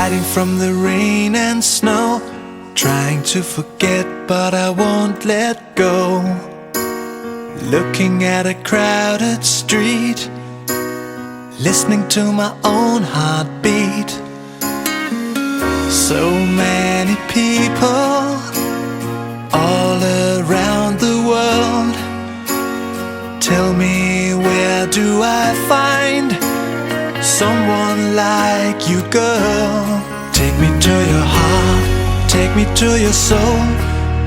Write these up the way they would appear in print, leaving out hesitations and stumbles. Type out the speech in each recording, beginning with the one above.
hiding from the rain and snow, trying to forget but I won't let go. Looking at a crowded street, listening to my own heartbeat. So many people all around the world. Tell me, where do I find someone like you, girl? Take me to your heart, take me to your soul.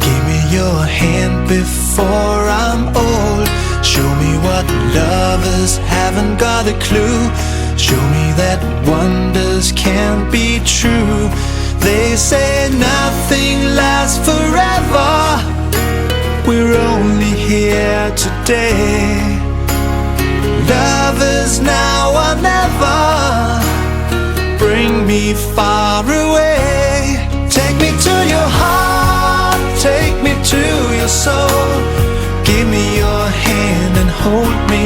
Give me your hand before I'm old. Show me what lovers haven't got a clue. Show me that wonders can't be true. They say nothing lasts forever. We're only here today. Love is now or never. Bring me far away. Take me to your heart, take me to your soul. Give me your hand and hold me.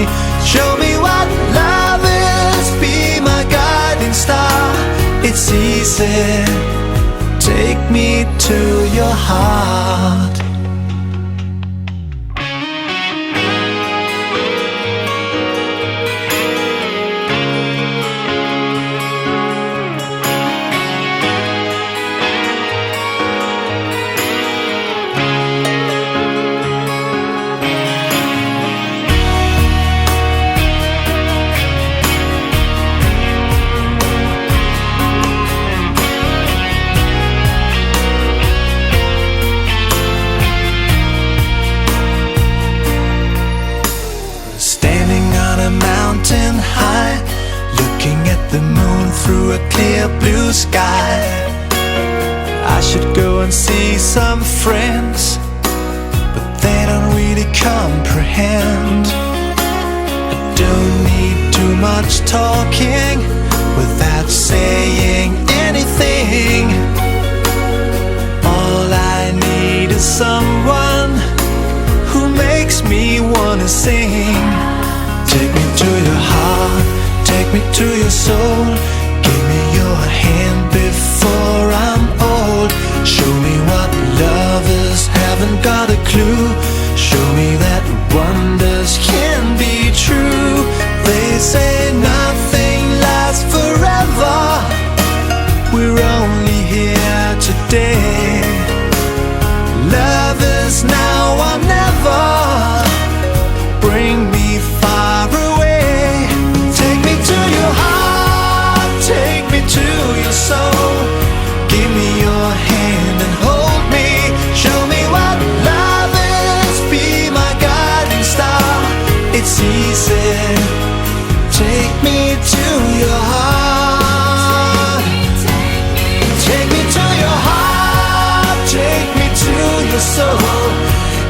Show me what love is, be my guiding star. It's easy, take me to your heart. Mountain high, looking at the moon through a clear blue sky. I should go and see some friends, but they don't really comprehend. I don't need too much talking without saying anything. All I need is someone who makes me wanna sing. Take me to your heart, take me to your soul. Give me your hand before I'm old. Show me what lovers haven't got a clue. Show me that wonders can be true. They say nothing lasts forever. We're only here today. Love is now or never. Bring me far away. Take me to your heart, take me to your soul. Give me your hand and hold me. Show me what love is, be my guiding star. It's easy, take me to your heart. Take me to your heart, take me to your soul.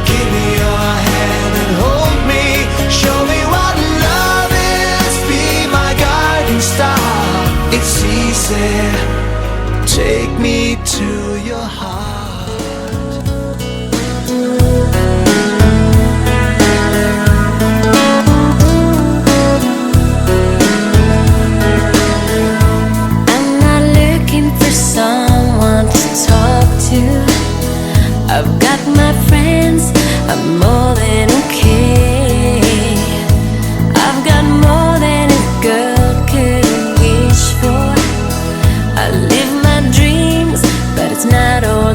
Give me your hand and hold me. Show me what love is, be my guiding star. It's easy, take me to your heart. I'm not looking for someone to talk to. I've got my friends, I'm more than okay. I've got more than a girl could wish for. I live my dreams, but it's not all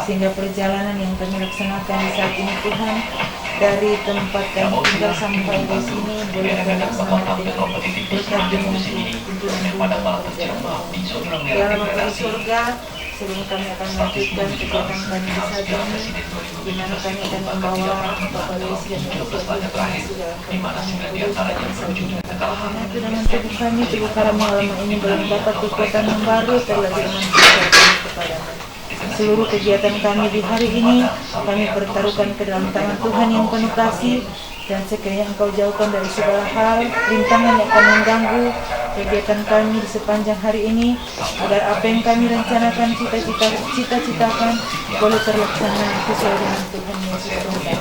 sehingga perjalanan yang kami laksanakan di saat ini Tuhan, dari tempat kami tinggal sampai di sini boleh terlaksana dengan berkat dengan tuntunan Tuhan. Ya Bapa di surga, sebelum kami akan melanjutkan kegiatan kami di saat ini, di mana kami akan membawa Bapak Luis dan Ibu Informasi dalam kami kudus dan selanjutnya. Karena itu dengan tubuh kami, tubuh karama lama ini belum dapat kekuatan yang baru terlebih dengan kami kepadamu. Seluruh kegiatan kami di hari ini kami pertaruhkan ke dalam tangan Tuhan yang penuh kasih, dan sekiranya Engkau jauhkan dari segala hal rintangan yang akan mengganggu kegiatan kami di sepanjang hari ini, agar apa yang kami rencanakan, cita-citakan boleh terlaksana sesuai dengan Tuhan Yesus Tuhan.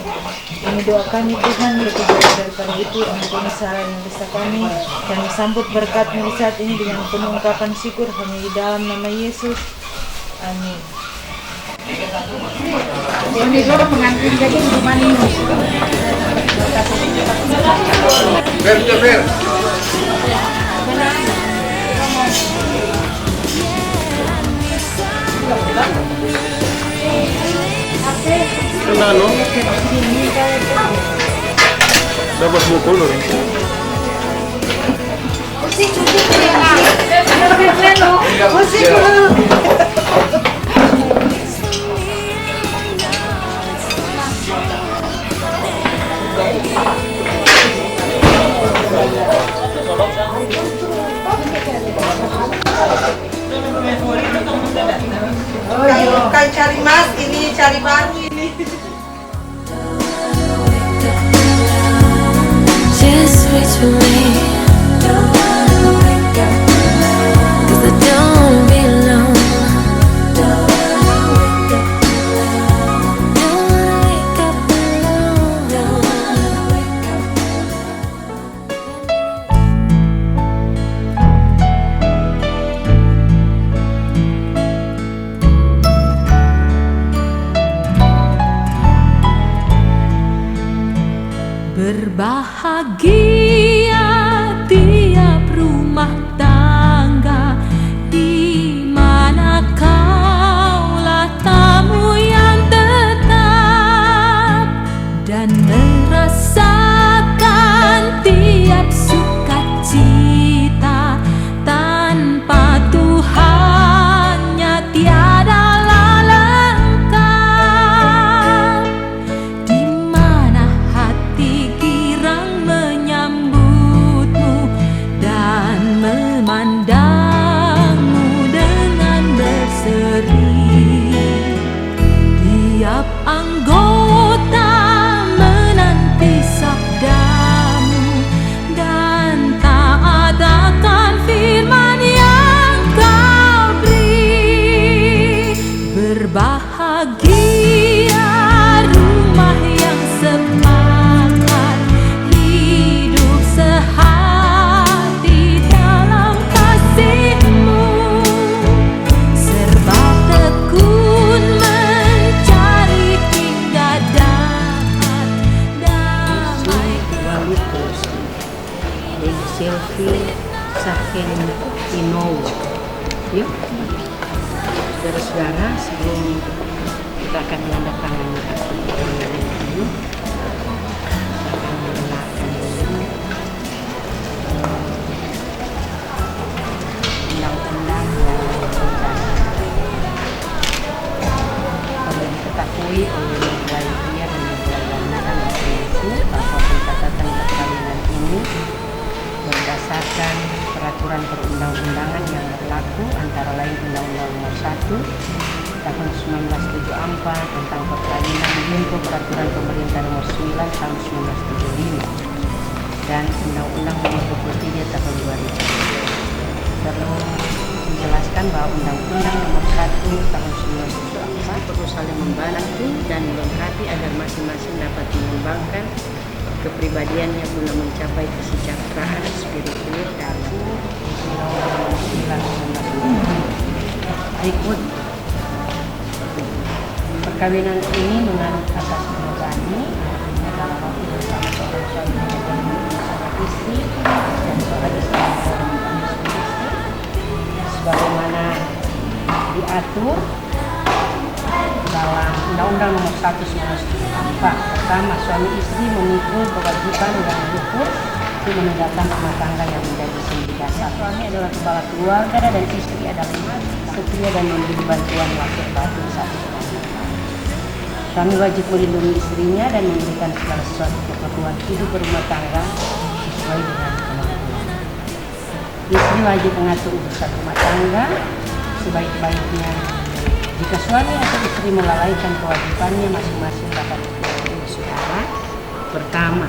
Ini doa kami Tuhan, lebih jauh daripada itu ampuni salah yang dosa kami. Kami sambut berkat-Mu di saat ini dengan penuh ungkapan syukur hanya di dalam nama Yesus. Amin. Ini sudah pengantin jadi rumah ini. Ber. Kenapa? Dapat buku loh. Bukan cari mas, ini cari baru ini. Just wait for me, 'cause I don't belong. Don't wanna wake up alone. Berbahagia tiap rumah tangga di mana kaulah tamu yang tetap, dan merasakan tiap sukacita. Tanpa Tuhannya tiadalah lengkap, di mana hati girang menyambutmu dan memandangmu dengan berseri. Tiap anggota menanti sabdamu dan taat akan firman yang kau beri. Berbahagia rumah yang sepakat, hidup sehati dalam kasih-Mu, serba tekun mencari hingga dapat damai. Walutus dan Sylvie Sahin Inowo. Yuk, saudara-saudara, sebelum kita akan menandatangani akte perkawinan ini, kita akan mengenalkan dulu undang-undang yang perlu diketahui oleh mempelai pria dan mempelai wanita masing-masing bahwa pencatatan perkawinan ini berdasarkan peraturan perundang-undangan yang berlaku, antara lain Undang-Undang Nomor 1 Tahun 1974 tentang perkawinan junto Peraturan Pemerintah Nomor 9 Tahun 1975 dan Undang-Undang Nomor 23 Tahun 2000. Perlu dijelaskan bahwa Undang-Undang Nomor 1 Tahun 1974 perlu saling membantu dan melengkapi agar masing-masing dapat mengembangkan kepribadiannya guna mencapai kesejahteraan spiritual dan berikut. Perkawinan ini menganut asas monogami, dalam arti bersama seorang suami dan istri dan seorang istri dalam istri, sebagaimana diatur dalam 194. Pertama, suami istri memikul kewajiban yang luhur untuk menegakkan rumah tangga yang menjadi sendi dasar. Suami adalah kepala keluarga dan istri adalah setia dan memberi bantuan lahir batin satu sama lain. Suami wajib melindungi istrinya dan memberikan segala sesuatu keperluan hidup berumah tangga sesuai dengan kemampuan. Istri wajib mengatur urusan rumah tangga sebaik-baiknya. Jika suami atau istri melalaikan kewajibannya masing-masing dapat dihukumi saudara. Pertama,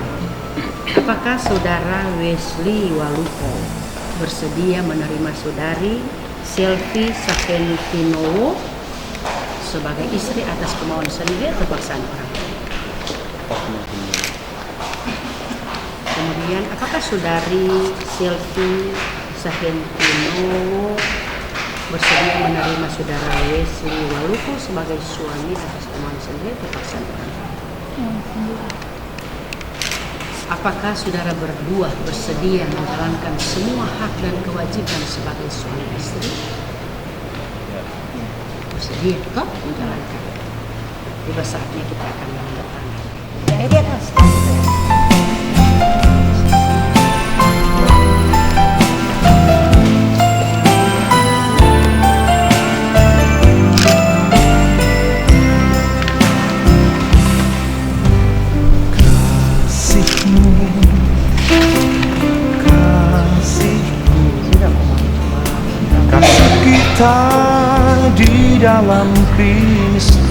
apakah saudara Wesley Walupo bersedia menerima saudari Selvi Sakentinowo sebagai istri atas kemauan sendiri atau paksaan orang tua? Kemudian, apakah saudari Selvi Sakentinowo bersedia menerima saudara Wesley Walupo sebagai suami atas kemauan sendiri atau paksaan orang tua? Apakah saudara berdua bersedia menjalankan semua hak dan kewajiban sebagai suami istri? Bersedia kok menjalankan. Tiba saatnya kita akan menandatangani. Jadi di atas. Kasih kita di dalam Kristus,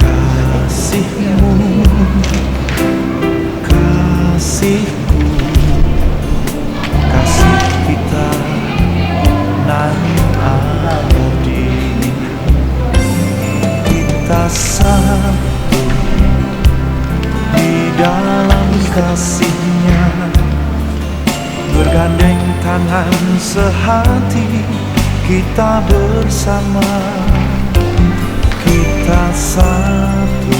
kasihmu, kasihku, kasih kita nan abadi. Kita satu di dalam kasihnya, bergandeng tangan sehati, kita bersama, kita satu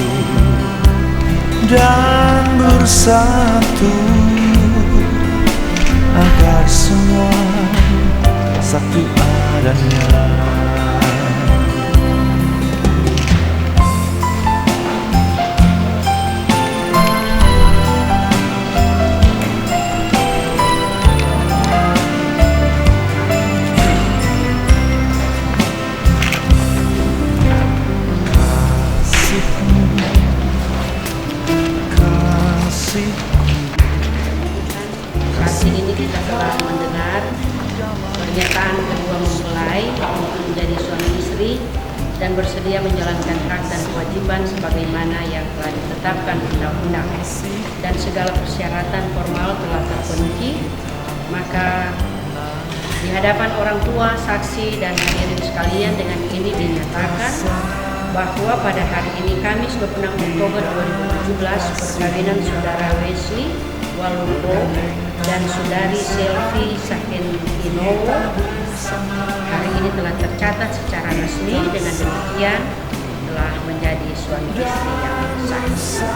dan bersatu, agar semua satu adanya. Saat ini kita telah mendengar pernyataan kedua mempelai untuk menjadi suami istri dan bersedia menjalankan hak dan kewajiban sebagaimana yang telah ditetapkan undang-undang, dan segala persyaratan formal telah terpenuhi. Maka di hadapan orang tua, saksi, dan hadirin sekalian, dengan ini dinyatakan bahwa pada hari ini Kamis 26 Oktober 2017 perkawinan saudara Wesley Walupo dan saudari Selvi Sakentinowo hari ini telah tercatat secara resmi. Dengan demikian telah menjadi suami istri yang sah.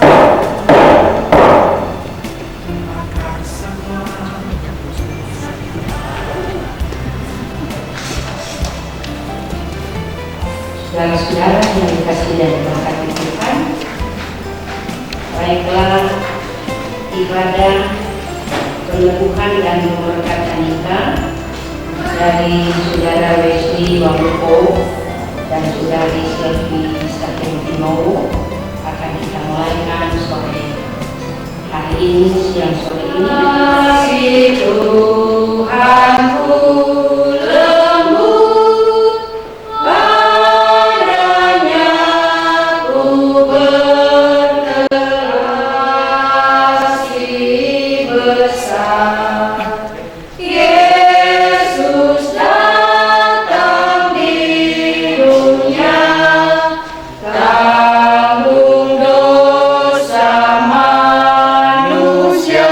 Saudara-saudara yang dikasihi dan diberkati Tuhan, baiklah ibadah peneguhan dan pemberkatan nikah dari saudara Wesley Walupo dan saudari Selvi Sakentinowo akan kita mulaikan sore hari ini, siang sore ini. Kasih Tuhanku Tanggung dosa manusia.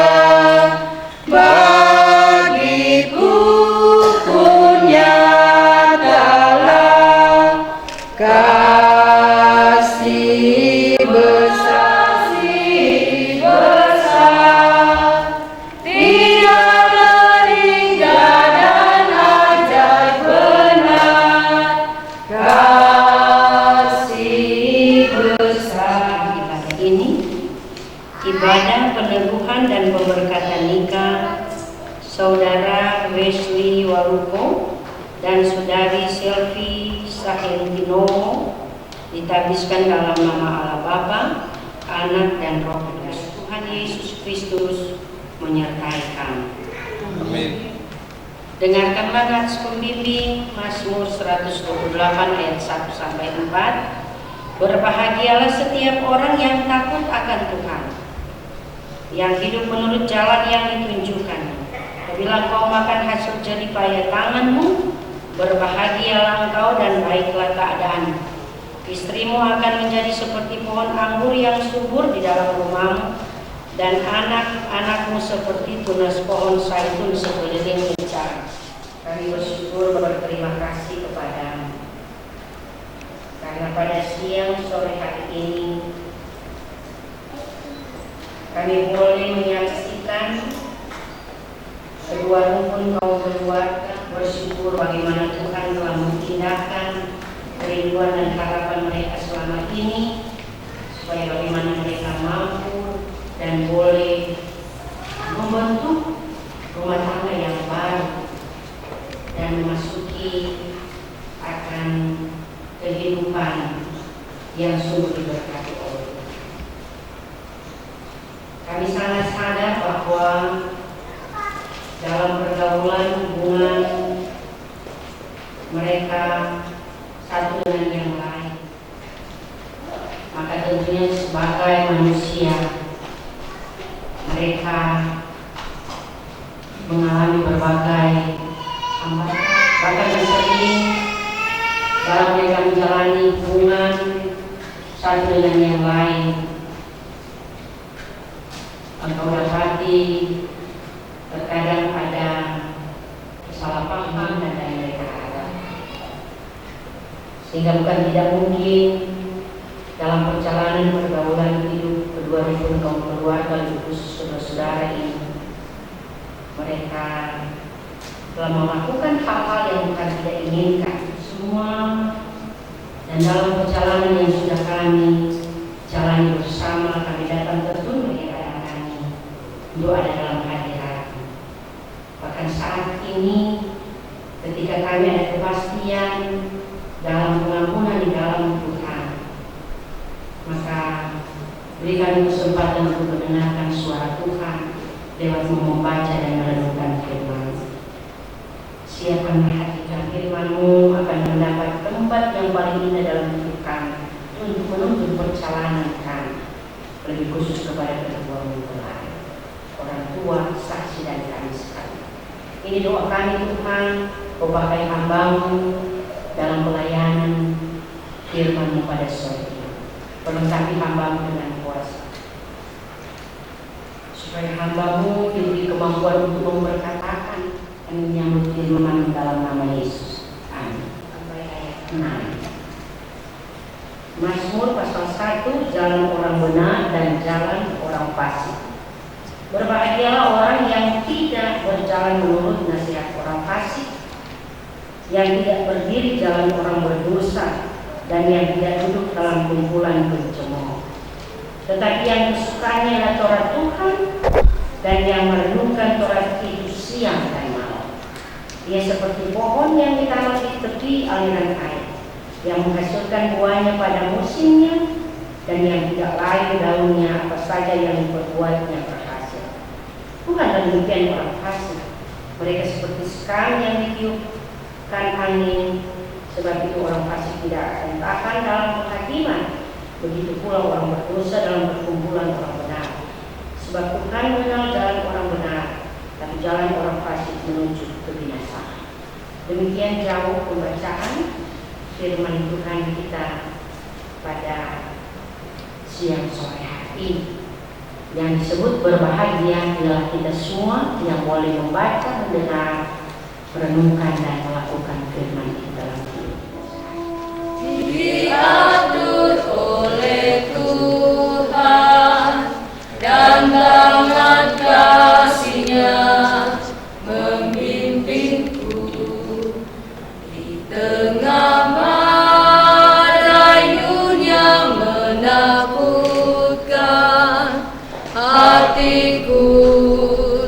ini ibadah peneguhan dan pemberkatan nikah Saudara Wesley Waluko dan Saudari Selvi Sahendinowo ditabiskan dalam nama Allah Bapa, Anak dan Roh Kudus. Tuhan Yesus Kristus menyertai kami. Amin. Dengarkanlah nats pembimbing Mazmur 128 ayat 1 sampai 4. Berbahagialah setiap orang yang takut akan Tuhan, yang hidup menurut jalan yang ditunjukkan. Apabila engkau makan hasil jerih payah tanganmu, berbahagialah engkau dan baiklah keadaanmu. Istrimu akan menjadi seperti pohon anggur yang subur di dalam rumahmu, dan anak-anakmu seperti tunas pohon zaitun sekeliling kencang. Kami bersyukur berterima kasih kepadamu, karena pada siang sore hari ini kami boleh menyaksikan kedua rukun kaum keluarga, bersyukur bagaimana Tuhan telah mengindahkan kerinduan dan harapan mereka selama ini, supaya bagaimana mereka mampu dan boleh membentuk rumah tangga yang baru dan memasuki akan kehidupan yang sungguh diberkati oleh Tuhan. Kami sangat sadar bahwa dalam pergaulan hubungan mereka satu dengan yang lain, maka tentunya sebagai manusia mereka mengalami berbagai hambatan, bahkan sering dalam mereka menjalani hubungan satu dengan yang lain. Engkau dapati terkadang ada kesalahpahaman dan mereka ada, sehingga bukan tidak mungkin dalam perjalanan pergaulan hidup kedua rukun kaum keluarga, khusus saudara-saudara ini, mereka telah melakukan hal-hal yang bukan tidak inginkan semua. Dan dalam perjalanan yang sudah kami jalani bersama, kami datang tertunduk di hadapan kami untuk ada dalam hadirat. Bahkan saat ini, ketika kami ada kepastian dalam pengampunan di dalam Tuhan, maka berikan kesempatan untuk mendengarkan suara Tuhan lewat membaca dan merenungkan firman. Siapkan hati firman-Mu akan mendapat tempat yang paling indah dalam hidup kami untuk menuntun perjalanan kami, lebih khusus kepada kedua mempelai, orang tua, saksi dan kami sekalian. Ini doa kami Tuhan, pakai hamba-Mu dalam pelayanan firman-Mu pada sore ini. Pelengkapi hamba-Mu dengan kuasa, supaya hamba-Mu diberi kemampuan untuk memberkatakan dan menyambut firman dalam nama Yesus. Amin. Sampai ayat 6. Mazmur pasal 1, jalan orang benar dan jalan orang fasik. Berbahagialah orang yang tidak berjalan menurut nasihat orang fasik, yang tidak berdiri jalan orang berdosa, dan yang tidak duduk dalam kumpulan pencemooh. Tetapi yang kesukaannya adalah Torah Tuhan, dan yang merenungkan Torah itu siang dan malam. Ia seperti pohon yang ditanam di tepi aliran air, yang menghasilkan buahnya pada musimnya, dan yang tidak layu daunnya, apa saja yang diperbuatnya berhasil. Bukanlah demikian orang fasik. Mereka seperti sekam yang ditiupkan angin, sebab itu orang fasik tidak akan tahan dalam penghakiman. Begitu pula orang berdosa dalam perkumpulan orang benar. Sebab Tuhan mengenal jalan orang benar, tapi jalan orang fasik menuju kebinasaan. Demikian jauh pembacaan firman Tuhan kita pada siang sore hari ini. Yang disebut berbahagia adalah kita semua yang boleh membaca, mendengar, merenungkan dan melakukan firman itu dalam hidup. Diatur oleh Tuhan dan tangan kasih-Nya membimbingku di tengah badayun yang menakutkan. hatiku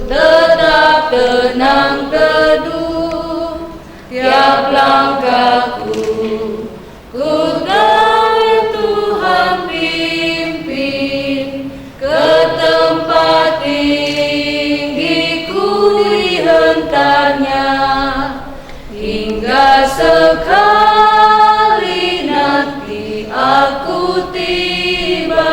tetap tenang teduh, tiap langkahku ku tahu Tuhan pimpin ke tempat tinggi ku dihentarnya, hingga sekali nanti aku tiba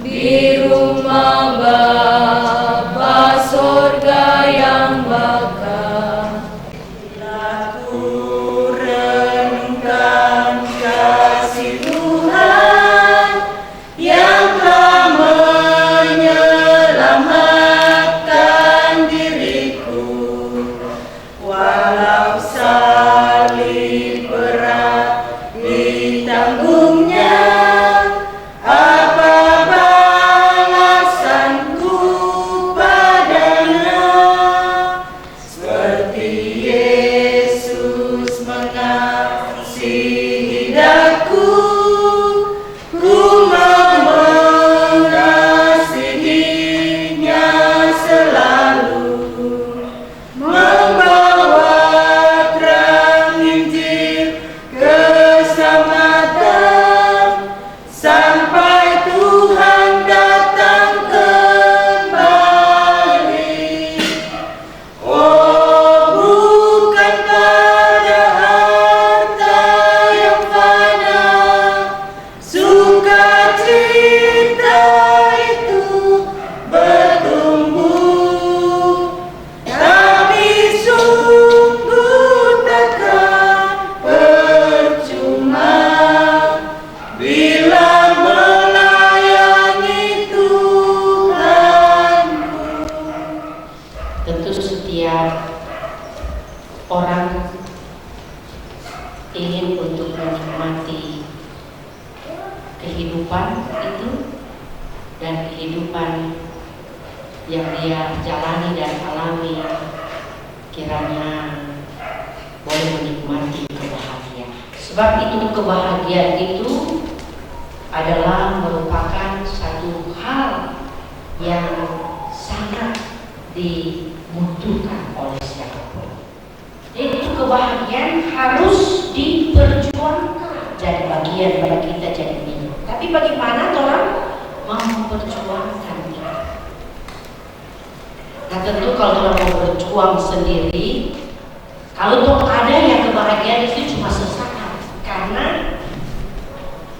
di rumah Bapa surga yang bakal. Aku renungkan kasih Tuhan yang telah menyelamatkan diriku, walau salib berat ditanggungnya. Apa balasanku padanya? Seperti Yesus mengasihi daku, ku mau mengasihinya selalu, membawa terang Injil keselamatan sampai Tuhan datang kembali. Oh, bukan pada harta yang fana sukacita itu bertumbuh, tapi sungguh takkan percuma bila melayani Tuhanku. Tentu setiap orang ingin untuk menikmati kehidupan itu dan kehidupan yang dia jalani dan alami, kiranya boleh menikmati kebahagiaan. Sebab itu kebahagiaan itu adalah merupakan satu hal yang sangat dibutuhkan oleh siapapun. Jadi itu kebahagiaan harus diperjuangkan, jadi bagian pada kita jadi ini. Tapi bagaimana orang mau memperjuangkan itu? Nah tentu kalau orang mau berjuang sendiri, kalau toh ada yang kebahagiaan itu cuma sesaat, karena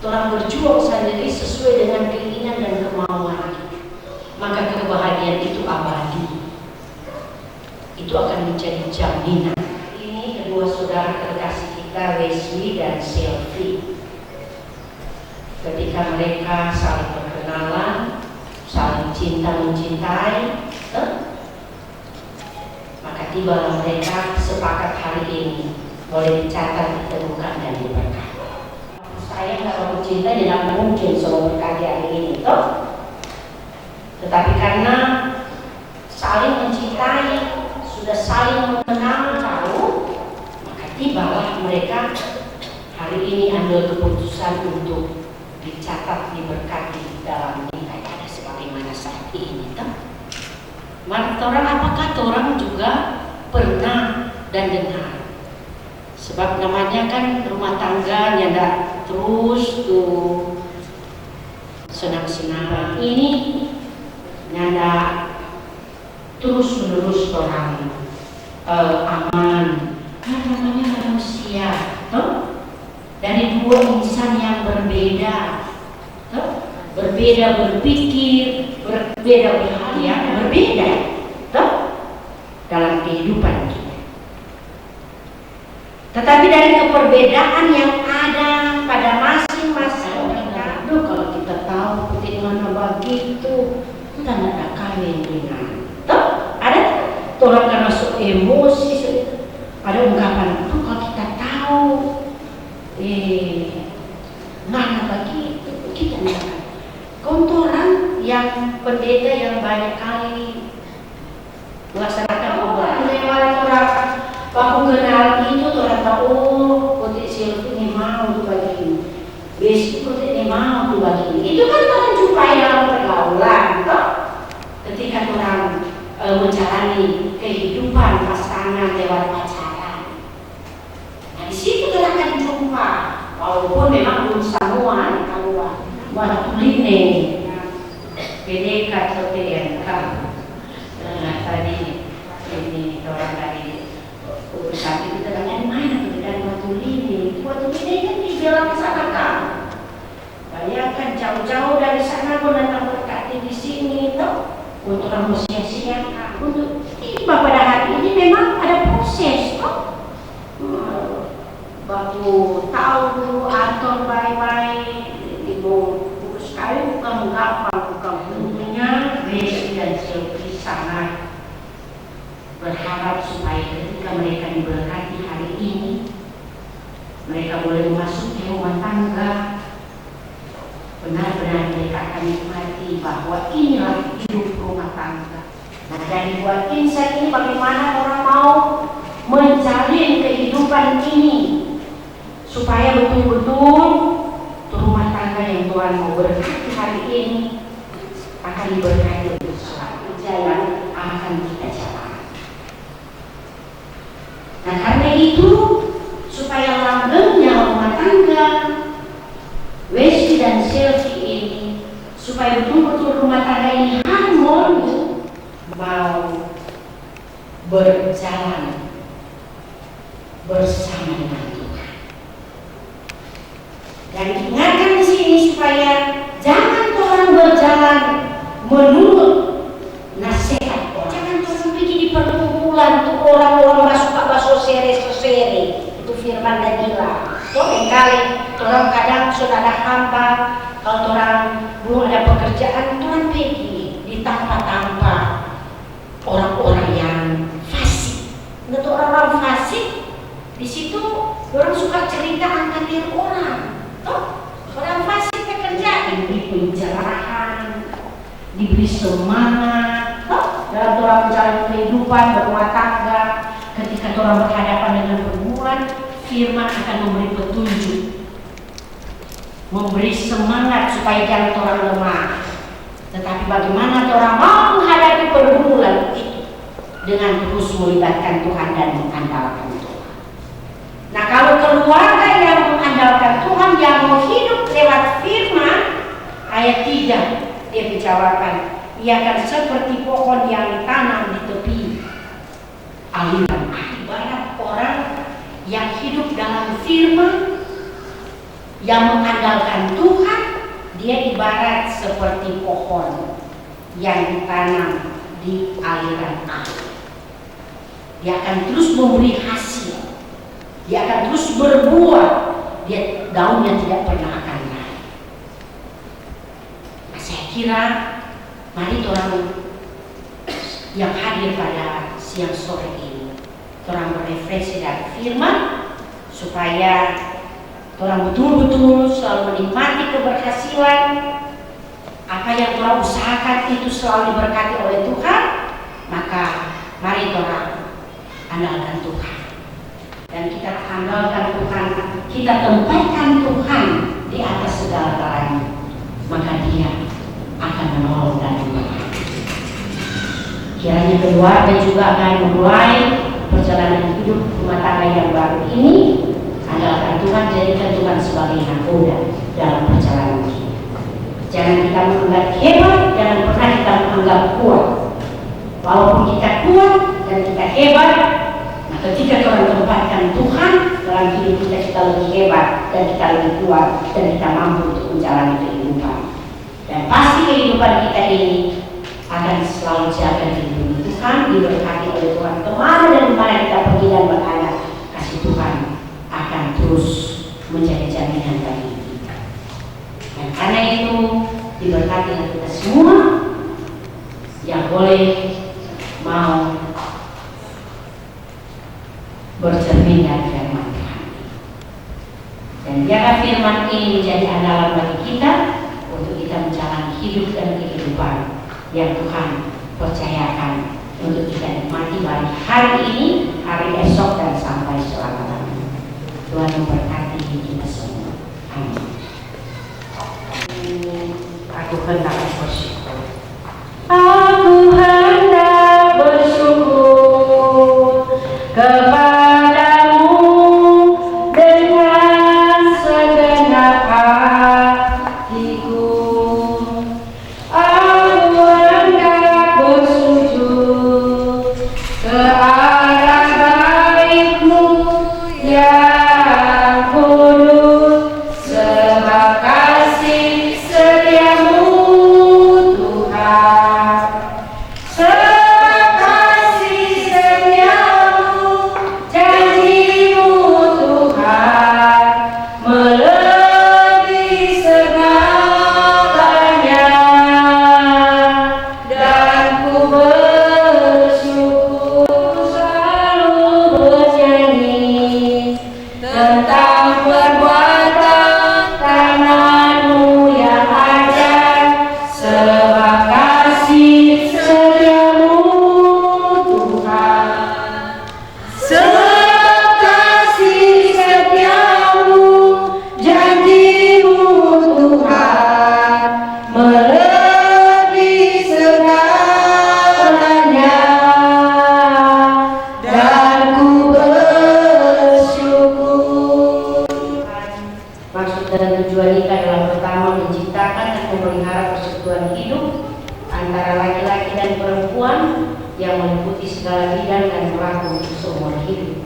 orang berjuang sendiri sesuai dengan keinginan dan kemauan, maka kebahagiaan itu abadi. Itu akan menjadi jaminan. Ini kedua saudara terkasih kita, Wesley dan Sylvie. Ketika mereka saling berkenalan, saling cinta mencintai, maka tibalah mereka sepakat hari ini boleh dicatat, ditemukan dan diberkati. Saya kalau mencinta tidak mungkin selalu berkati hari ini, toh. Tetapi karena saling mencintai, sudah saling mengenal, tahu, maka tibalah mereka hari ini ambil keputusan untuk dicatat, diberkati dalam nikah ada sebagaimana saat ini, toh. Maka orang, apakah orang juga pernah dan dengar? Sebab namanya kan rumah tangga nyanda terus tuh senang-senang ini nyanda terus menerus orang aman. Namanya manusia, toh? Dari dua insan yang berbeda, toh? Berbeda berpikir, berbeda berhadiah, berbeda, toh? Dalam kehidupan kita. Tetapi dari keperbedaan yang ada pada masing-masing kita, kalau kita tahu bagaimana begitu, kita tidak ada kawin dengan, toh? Ada orang karena emosi, ada ungkapan itu kalau kita tahu, mana begitu, kita tidak. Kontoran yang pendeta yang banyak kali melaksanakan obrolan lewat orang baku kenal itu orang tahu kote Sylvie ini mau tuh bagi besok kote ini mau tuh bagi itu kan menjumpai dalam pergaulan, toh menjalani kehidupan pasangan lewat pacaran. Nah di situ kita akan jumpa, walaupun memang belum semua kalau waktu ini PDK atau PDK tadi ini orang dari urusan itu terangnya mana tuh dari waktu ini kan di belakang sana kan. Bayangkan jauh-jauh dari sana pun datang berkati di sini toh untuk orang sia-siakan untuk tiba pada hari ini memang ada proses toh. Waktu tahu atur baik-baik ibu sekali bukan gampang bukan tentunya Messi dan Selfie sangat berharap supaya ketika mereka diberkati hari ini mereka boleh memasuki rumah tangga. Benar-benar mereka akan nikmati bahwa inilah hidup rumah tangga. Nah dari buat insight ini bagaimana orang mau menjalin kehidupan ini supaya betul-betul rumah tangga yang Tuhan mau berkati hari ini akan diberkati oleh suatu jalan akan kita jalan. Nah karena itu supaya langgengnya rumah tangga Wesley dan Selfie ini supaya betul-betul rumah tangga ini harmoni mau berjalan bersama dengan Tuhan. Dan diingatkan di sini supaya jangan orang berjalan menurut nasihat orang. Jangan orang pergi di perkumpulan tuh orang-orang masuk sere-sere itu firman Danila. Kali orang kadang sudah ada hamba, kalau orang belum ada pekerjaan, orang pergi di tempat-tempat orang-orang yang fasik. Untuk orang-orang fasik, di situ orang suka cerita angkat diri orang. Toh, orang fasik bekerja diberi pencerahan, diberi semangat. Toh, dalam orang menjalani kehidupan berumah tangga, ketika orang berhadapan dengan pergumulan, firman akan memberi petunjuk, memberi semangat supaya jangan orang lemah. Tetapi bagaimana orang mau menghadapi pergumulan itu dengan terus melibatkan Tuhan dan mengandalkan Tuhan. Nah kalau keluarga yang mengandalkan Tuhan yang mau hidup lewat firman, ayat 3 dia menjawabkan, ia akan seperti pohon yang ditanam di tepi aliran air. Ibarat orang yang hidup dalam firman, yang mengandalkan Tuhan, dia ibarat seperti pohon yang ditanam di aliran air. Dia akan terus memberi hasil, dia akan terus berbuah, dia daunnya tidak pernah akan naik. Nah, saya kira mari orang yang hadir pada siang sore ini orang berefleksi dari firman supaya orang betul-betul selalu menikmati keberhasilan apa yang orang usahakan itu selalu diberkati oleh Tuhan. Maka mari orang andalkan Tuhan dan kita andalkan Tuhan, kita tempatkan Tuhan di atas segala-galanya, maka Dia akan menolong dan memberkati. Kiranya keluarga juga akan memulai perjalanan hidup rumah tangga yang baru ini. Andalkan Tuhan, jadikan Tuhan sebagai nakoda dalam perjalanan hidup. Jangan kita menganggap hebat, jangan pernah kita menganggap kuat. Walaupun kita kuat dan kita hebat, nah ketika Tuhan tempatkan Tuhan dalam hidup kita, kita lebih hebat dan kita lebih kuat dan kita mampu untuk menjalani kehidupan. Dan pasti kehidupan kita ini akan selalu jaga di Tuhan, diberkati oleh Tuhan. Kemana dan kemana kita pergi dan berada, kasih Tuhan akan terus menjadi jaminan bagi kita. Dan karena itu diberkatilah kita semua yang boleh mau bercermin dari firman Tuhan. Dan biarlah firman ini menjadi andalan bagi kita untuk kita menjalani hidup dan kehidupan yang Tuhan percayakan untuk kita nikmati baik hari ini, hari esok, dan sampai selama-lamanya. Tuhan memberkati kita semua. Amin. Aku hendak bersyukur. Aku hendak hidup antara laki-laki dan perempuan yang meliputi segala bidang dan berlaku untuk seumur hidup.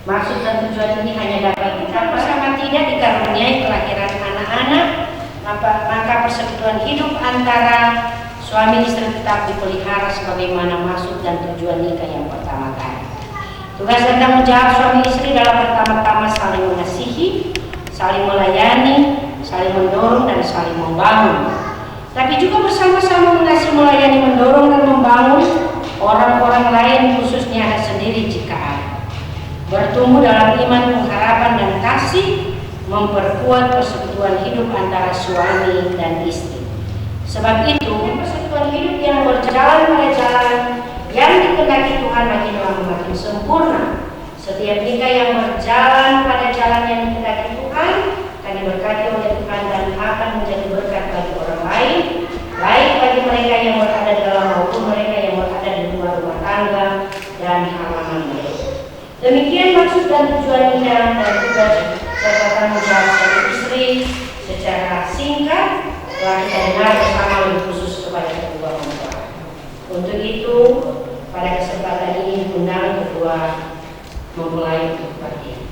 Maksud dan tujuan ini hanya dapat dicapai sama tidak dikaruniai kelahiran anak-anak, maka persekutuan hidup antara suami istri tetap dipelihara sebagaimana maksud dan tujuan nikah yang pertama kali. Tugas dan tanggung jawab suami istri dalam pertama-tama saling mengasihi, saling melayani, saling mendorong dan saling membangun. Tapi juga bersama-sama mengasihi, melayani, mendorong dan membangun orang-orang lain, khususnya anak sendiri jika ada. Bertumbuh dalam iman, pengharapan dan kasih, memperkuat persekutuan hidup antara suami dan istri. Sebab itu, persekutuan hidup yang berjalan pada jalan yang dikehendaki Tuhan makin sempurna. Setiap nikah yang berjalan pada jalan yang dikehendaki Tuhan akan diberkati oleh Tuhan dan akan menjadi berkat bagi orang lain, baik bagi mereka yang berada dalam maupun mereka yang berada di luar rumah tangga dan halaman mereka. Demikian maksud dan tujuan nikah dan tugas serta tanggung jawab suami istri secara singkat telah kita dengar bersama lebih khusus kepada kedua mempelai. Untuk itu, pada kesempatan ini undang kedua mempelai untuk berdiri.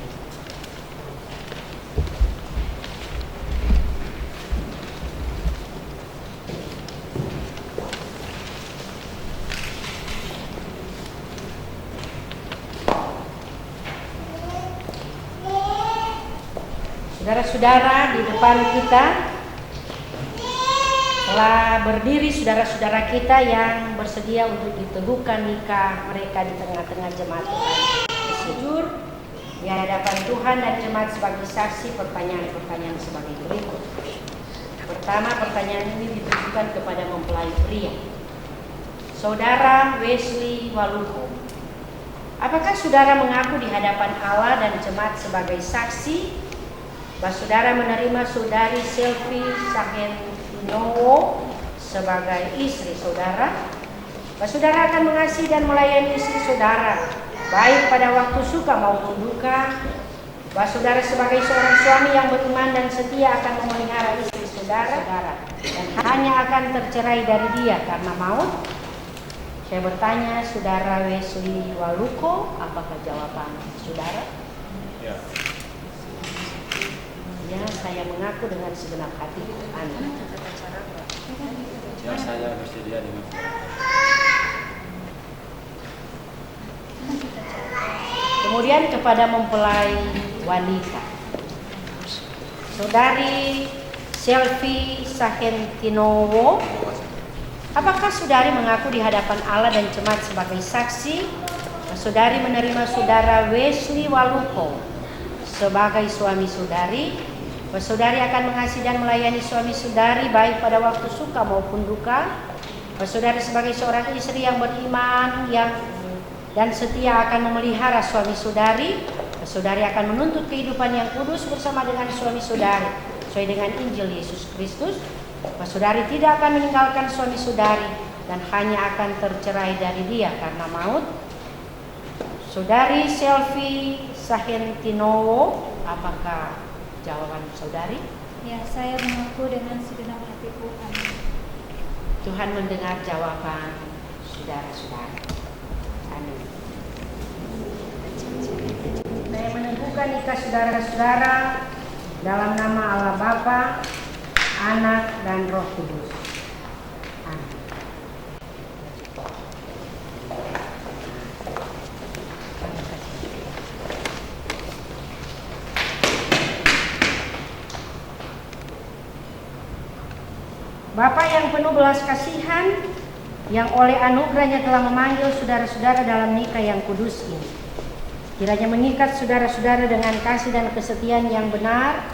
Saudara-saudara, di depan kita telah berdiri saudara-saudara kita yang bersedia untuk diteguhkan nikah mereka di tengah-tengah jemaat Tuhan. Sejujur di hadapan Tuhan dan jemaat sebagai saksi, pertanyaan-pertanyaan sebagai berikut. Pertama, pertanyaan ini ditujukan kepada mempelai pria. Saudara Wesley Waluko, apakah saudara mengaku di hadapan Allah dan jemaat sebagai saksi bahwa saudara menerima saudari Sylvie Sahentinowo sebagai istri saudara? Bahwa saudara akan mengasihi dan melayani istri saudara baik pada waktu suka maupun duka? Bahwa saudara sebagai seorang suami yang beriman dan setia akan memelihara istri saudara dan hanya akan tercerai dari dia karena maut? Saya bertanya, saudara Wesley Waluko, apakah jawaban saudara? Ya. Ya, saya mengaku dengan segenap hatiku. Amin. Ya, saya bersedia dengan. Kemudian kepada mempelai wanita, saudari Sylvie Sahentinowo, apakah saudari mengaku di hadapan Allah dan jemaat sebagai saksi saudari menerima saudara Wesley Waluko sebagai suami saudari? Saudari akan mengasihi dan melayani suami saudari baik pada waktu suka maupun duka? Saudari sebagai seorang istri yang beriman dan setia akan memelihara suami saudari? Saudari akan menuntut kehidupan yang kudus bersama dengan suami saudari sesuai dengan Injil Yesus Kristus? Saudari tidak akan meninggalkan suami saudari dan hanya akan tercerai dari dia karena maut? Saudari Sylvie Sahentinowo, apakah jawaban saudari? Ya, saya mengaku dengan segenap hatiku. Amin. Tuhan mendengar jawaban saudara-saudara. Amin. Saya meneguhkan nikah saudara-saudara dalam nama Allah Bapa, Anak, dan Roh Kudus. Amin. Bapa yang penuh belas kasihan, yang oleh anugerahnya telah memanggil saudara-saudara dalam nikah yang kudus ini, kiranya mengikat saudara-saudara dengan kasih dan kesetiaan yang benar,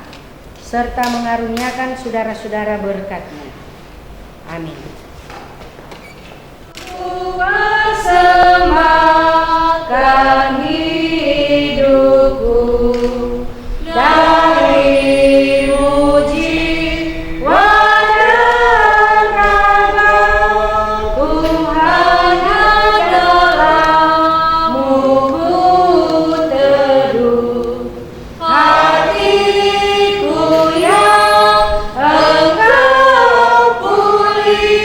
serta mengaruniakan saudara-saudara berkat-Nya. Amin. Semakan hidupku dari uji Hatiku yang engkau pulih.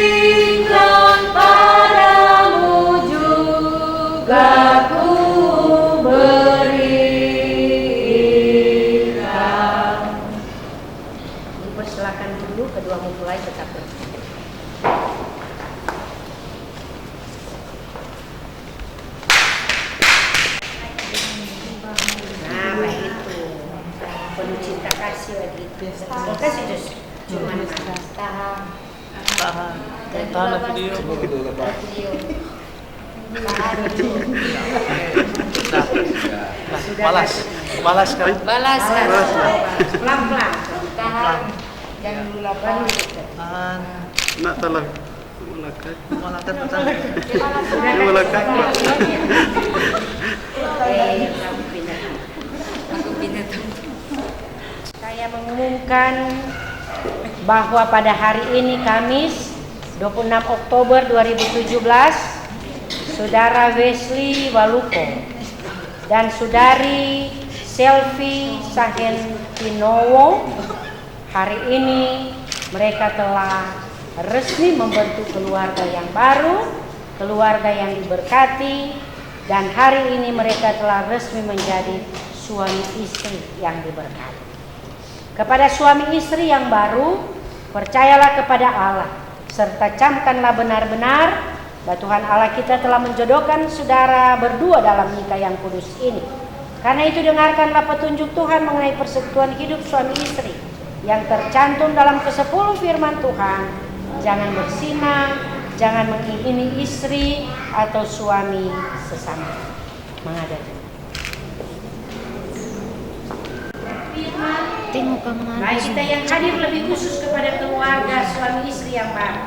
kasih lagi. Terima kasih Jus. Cuman tahan. Tahan video. Balas kan. Pelan-pelan. Tahan. Jangan dulu lapar. Tahan. Nak talang. Malakat. Malakat betul. Malakat. Saya mengumumkan bahwa pada hari ini Kamis 26 Oktober 2017 Saudara Wesley Waluko dan Saudari Selvi Sahentinowo hari ini mereka telah resmi membentuk keluarga yang baru, keluarga yang diberkati, dan hari ini mereka telah resmi menjadi suami istri yang diberkati. Kepada suami istri yang baru, percayalah kepada Allah, serta camkanlah benar-benar bahwa Tuhan Allah kita telah menjodohkan saudara berdua dalam nikah yang kudus ini. Karena itu dengarkanlah petunjuk Tuhan mengenai persekutuan hidup suami istri yang tercantum dalam ke-10 firman Tuhan. Jangan berzina, jangan mengingini istri atau suami sesama. Menghadap. Baik kita yang hadir lebih khusus kepada keluarga suami istri yang baru.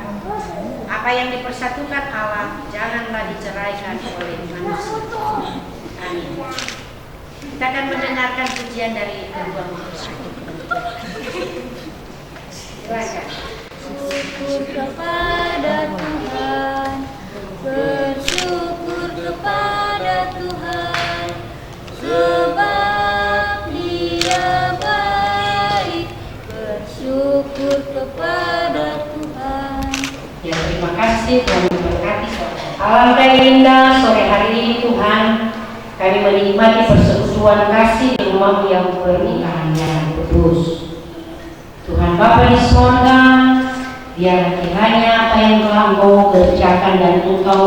Apa yang dipersatukan Allah janganlah diceraikan oleh manusia. Amin. Kita akan mendengarkan pujian dari kedua mempelai. Silakan. Bersyukur kepada Tuhan, bersyukur kepada Tuhan, sebab Dia baik. Bersyukur kepada Tuhan. Ya, terima kasih Tuhan memberkati. Alhamdulillah indah sore hari ini Tuhan kami menikmati persekutuan kasih di rumah yang pernikahan yang kudus. Tuhan Bapa di surga, biar kiranya apa yang telah Engkau kerjakan dan Engkau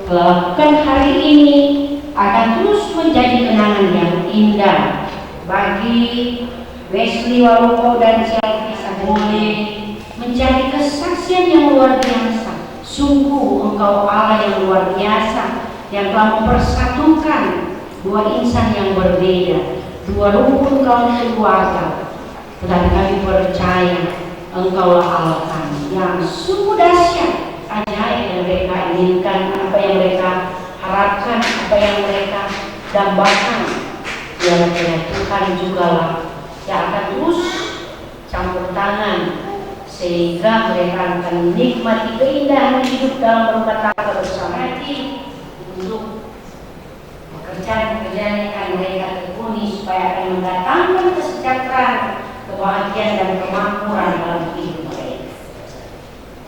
telah lakukan hari ini akan terus menjadi kenangan yang indah bagi Wesley Waluko dan Selvi Sahentinowo, menjadi kesaksian yang luar biasa. Sungguh Engkau Allah yang luar biasa, yang telah mempersatukan dua insan yang berbeda, dua rukun kaum keluarga. Tetapi kami percaya Engkaulah Allah kami yang sungguh dahsyat, ajaib yang mereka inginkan, apa yang mereka harapkan, apa yang mereka dambakan. Yang Tuhan jugalah yang akan terus campur tangan sehingga mereka akan menikmati keindahan hidup dalam rumah tangga bersama hati untuk pekerjaan-pekerjaan yang akan mereka tekuni supaya akan mendatangkan kesejahteraan, kebahagiaan dan kemakmuran dalam hidup mereka.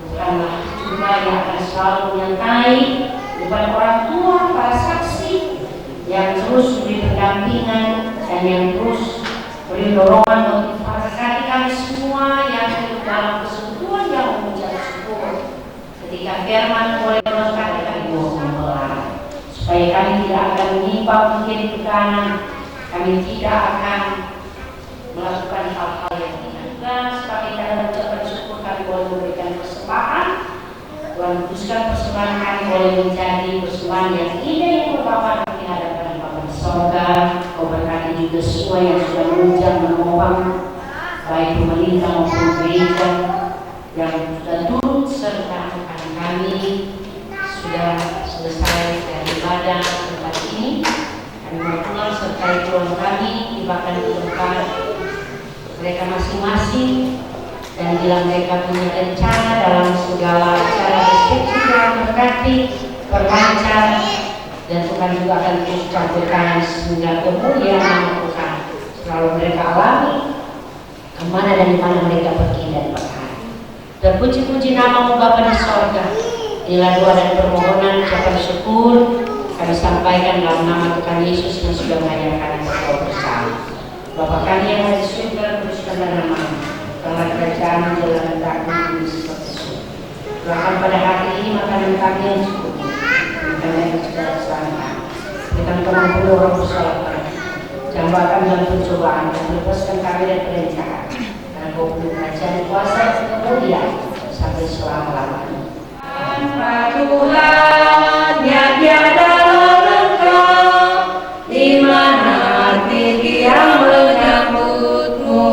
Tuhanlah juga yang akan selalu menyertai depan orang tua, para saksi yang terus memberi pendampingan dan yang terus beri dorongan motivasi kami semua yang hidup dalam kesempurnaan yang mengucap syukur. Ketika firman boleh melengkapi kami mohon belah, supaya kami tidak akan menyimpang ke kiri ke kanan, kami tidak akan melakukan hal-hal yang tidak benar. Sebagai cara mengucapkan syukur kami boleh memberikan persembahan. Tuhan kuduskan persembahan kami boleh menjadi persembahan yang indah yang berbapak di hadapan Bapa di sorga. Kau berkati juga semua yang sudah menunjang menopang baik pemerintah maupun gereja yang sudah turut serta kami sudah selesai dari ibadah tempat ini. Kami berpulang sertai Tuhan kami tibakan di tempat mereka masing-masing, dan bila mereka punya rencana dalam segala cara resepsi yang berkati, berlancar, dan Tuhan juga akan terus campurkan sehingga kemuliaan nama Tuhan selalu mereka alami kemana dan dimana mereka pergi dan berada. Terpuji-puji namamu Bapa di sorga. Inilah doa dan permohonan ucapan syukur kami sampaikan dalam nama Tuhan Yesus yang sudah mengajarkan Engkau bersama. Bapa kami yang ada di surga, kuduskanlah namamu. Telah kerajaan menjalankan takdir di seperti surga. Doakan pada hari ini makanan kami yang cukup. Kami yang sudah bersama. Kita mengampuni orang bersalah. Jangan bawa kami dalam pencobaan dan lepaskan kami dari perencanaan. hukum kerajaan kuasa kemuliaan sampai selama-lamanya. Tuhan yang tiada lengkap, di mana hati yang menyambutmu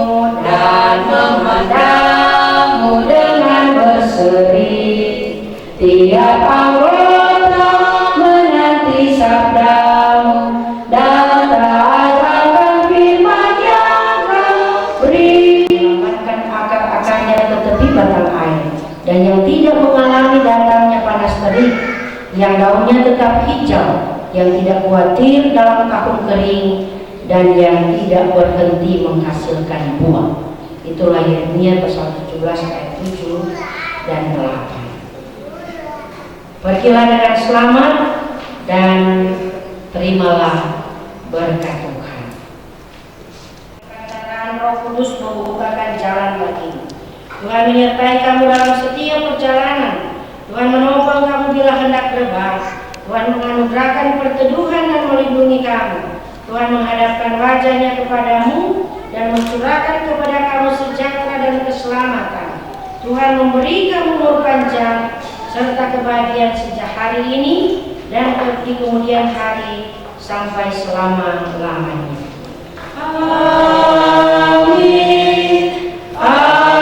dan memandangmu dengan berseri. Tiap anggota menanti sabdamu dan taat akan firman yang kau beri. Menyelamatkan akar-akarnya ke tepi batang air, dan yang tidak mengalami datangnya panas terik, yang daunnya tetap hijau, yang tidak khawatir dalam tahun kering, dan yang tidak berhenti menghasilkan buah. Itulah Yeremia pasal 17 ayat 7 dan 8. Pergilah dengan selamat dan terimalah berkat Tuhan. Katakan Roh Kudus membukakan jalan bagimu. Tuhan menyertai kamu dalam setiap perjalanan. Tuhan menopang kamu bila hendak terbang. Tuhan menganugerahkan perteduhan dan melindungi kamu. Tuhan menghadapkan wajahnya kepadamu dan mencurahkan kepada kamu sejahtera dan keselamatan. Tuhan memberi kamu umur panjang serta kebahagiaan sejak hari ini dan di kemudian hari sampai selama-lamanya. Amin. Amin. Amin.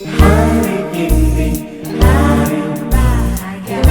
Hari ini hari bahagia.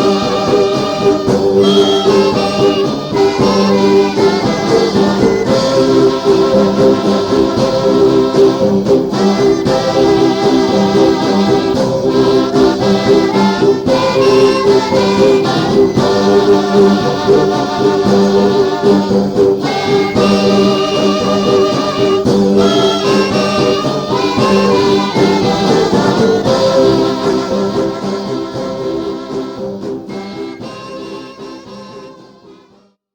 Thank you.